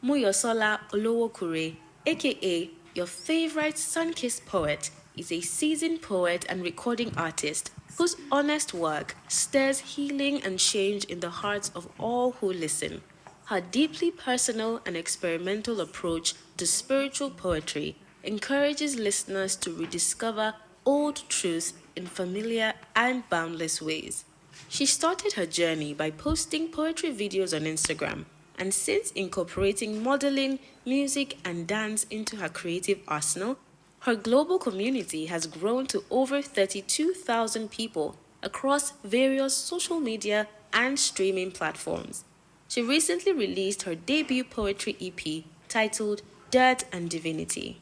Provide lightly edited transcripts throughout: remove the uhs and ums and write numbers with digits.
Moyosola Olowokure, aka your favorite sun-kissed poet, is a seasoned poet and recording artist whose honest work stirs healing and change in the hearts of all who listen. Her deeply personal and experimental approach to spiritual poetry encourages listeners to rediscover old truths in familiar and boundless ways. She started her journey by posting poetry videos on Instagram, and since incorporating modeling, music, and dance into her creative arsenal, her global community has grown to over 32,000 people across various social media and streaming platforms. She recently released her debut poetry EP titled Dirt and Divinity.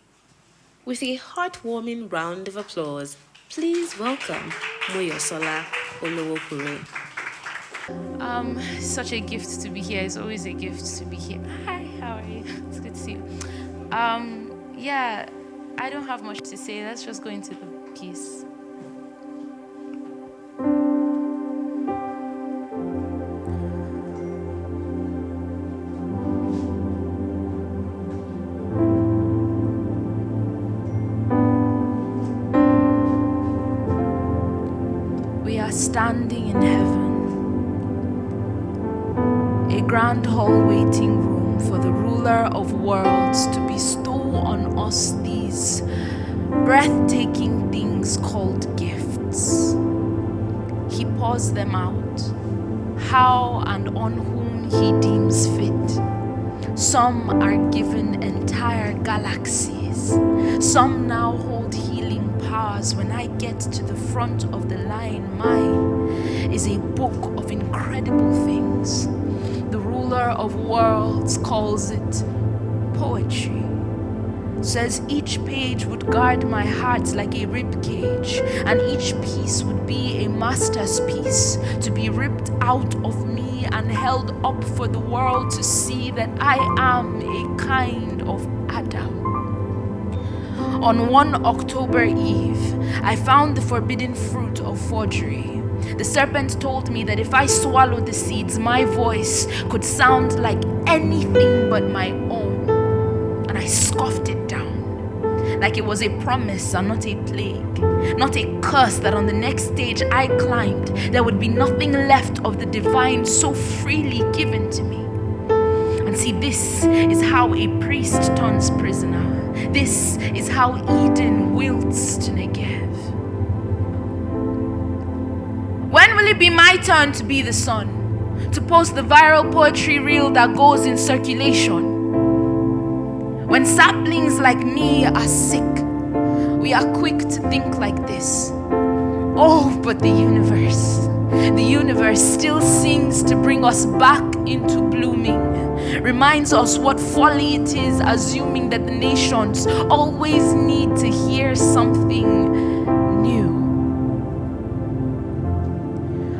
With a heartwarming round of applause, please welcome Moyosola Olowokure. Such a gift to be here. It's always a gift to be here. Hi, how are you? It's good to see you. Yeah, I don't have much to say. Let's just go into the piece. We are standing in heaven. A grand hall waiting room for the ruler of worlds to bestow on us these breathtaking things called gifts. He pours them out, how and on whom he deems fit. Some are given entire galaxies. Some now hold healing powers. When I get to the front of the line, mine is a book of incredible things. The ruler of worlds calls it poetry. Says each page would guard my heart like a rib cage, and each piece would be a master's piece to be ripped out of me and held up for the world to see that I am a kind of Adam. On one October Eve, I found the forbidden fruit of forgery. The serpent told me that if I swallowed the seeds, my voice could sound like anything but my own. And I scoffed it down, like it was a promise and not a plague, not a curse that on the next stage I climbed, there would be nothing left of the divine so freely given to me. And see, this is how a priest turns prisoner. This is how Eden wilts to Negev. When will it be my turn to be the sun? To post the viral poetry reel that goes in circulation? When saplings like me are sick, we are quick to think like this. Oh, but the universe still sings to bring us back into blooming. Reminds us what folly it is assuming that the nations always need to hear something new.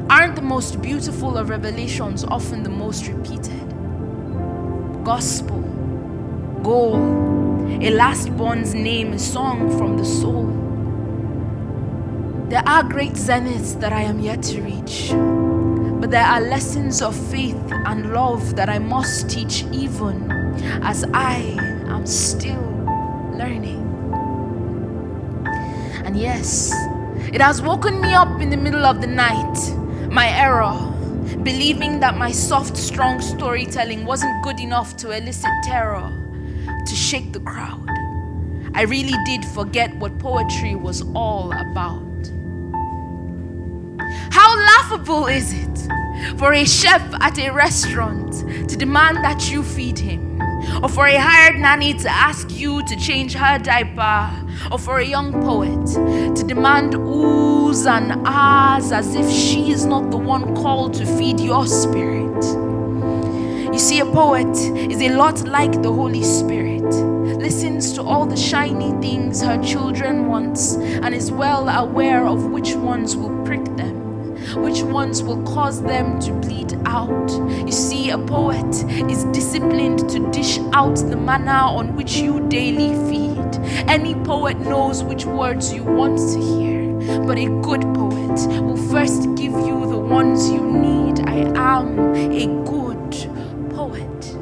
Aren't the most beautiful of revelations often the most repeated? Gospel, goal, a last-born's name, a song from the soul. There are great zeniths that I am yet to reach, but there are lessons of faith and love that I must teach even as I am still learning. And yes, it has woken me up in the middle of the night, my error, believing that my soft, strong storytelling wasn't good enough to elicit terror, to shake the crowd. I really did forget what poetry was all about. How laughable is it for a chef at a restaurant to demand that you feed him, or for a hired nanny to ask you to change her diaper, or for a young poet to demand oohs and ahs as if she is not the one called to feed your spirit. You see, a poet is a lot like the Holy Spirit, listens to all the shiny things her children want, and is well aware of which ones will prick them, which ones will cause them to bleed out. You see, a poet is disciplined to dish out the manna on which you daily feed. Any poet knows which words you want to hear, but a good poet will first give you the ones you need. I am a good poet.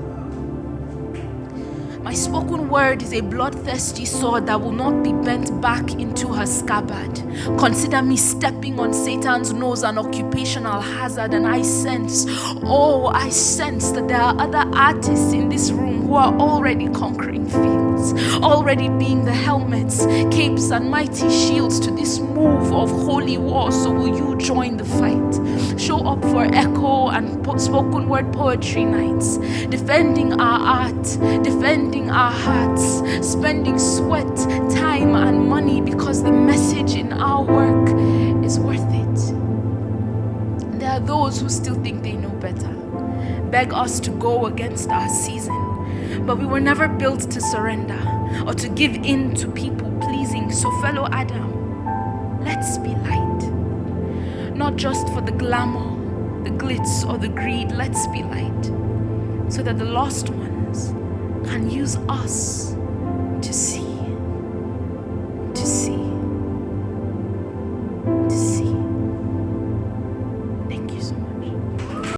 spoken word is a bloodthirsty sword that will not be bent back into her scabbard. Consider me stepping on Satan's nose, an occupational hazard, and I sense that there are other artists in this room who are already conquering fields, already being the helmets, capes, and mighty shields to this move of holy war. So will you join the fight? Show up for echo and spoken word poetry nights, defending our art, defending our hearts, spending sweat, time, and money because the message in our work is worth it. There are those who still think they know better, beg us to go against our season, but we were never built to surrender or to give in to people pleasing. So fellow Adam, let's be light, not just for the glamour, the glitz, or the greed. Let's be light so that the lost ones can use us to see.